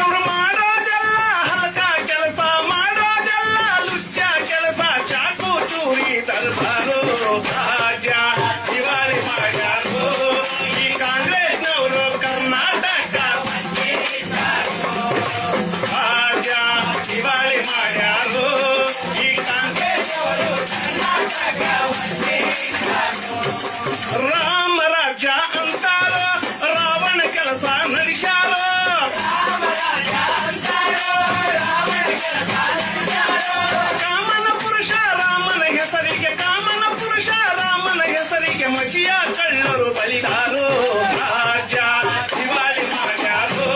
ಇವ್ರು ಮಾಡೋದೆಲ್ಲ ಹಲಕ ಕೆಲಸ, ಮಾಡೋದೆಲ್ಲ ಲುಚ್ಚ ಕೆಲಸ, ಚಾಕು ಚೂರಿ ತರ್ಬಾರು, ಸಹಜ ದಿವಾಳಿ ಮಾಡ್ಯಾರು ಈ ಕಾಂಗ್ರೆಸ್ನವರು ಕರ್ನಾಟಕ, ಸಹಜ ದಿವಾಳಿ ಮಾಡ್ಯಾರು ಈ ಕಾಂಗ್ರೆಸ್ನವರು ಕರ್ನಾಟಕ. ರಾಮ ರಾಜ್ಯ ಅಂತಾರೋ, ರಾವಣ ಕೆಲಸ ನಡೆಸ್ಯಾರೋ, ಕಾಮನ ಪುರುಷ ರಾಮನ ಹೆಸರಿಗೆ, ಕಾಮನ ಪುರುಷ ರಾಮನ ಹೆಸರಿಗೆ ಮಸಿಯ ಕಳ್ಳರು ಬಲಿದಾರು, ರಾಜ್ಯ ದಿವಾಳಿ ಮಾಡ್ಯಾರು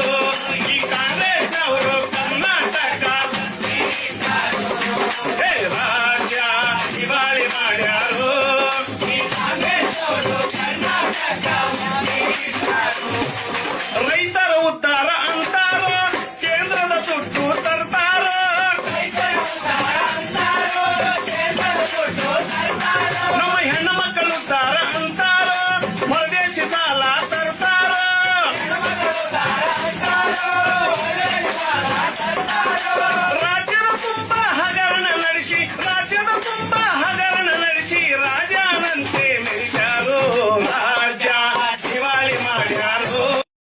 ಈ ಕಾಂಗ್ರೆಸ್ನವರು ಕರ್ನಾಟಕ, ಹೇ ರಾಜ್ಯ ದಿವಾಳಿ ಮಾಡ್ಯಾರು ಈ ಕಾಂಗ್ರೆಸ್ನವರು ಕರ್ನಾಟಕ. ರೈತ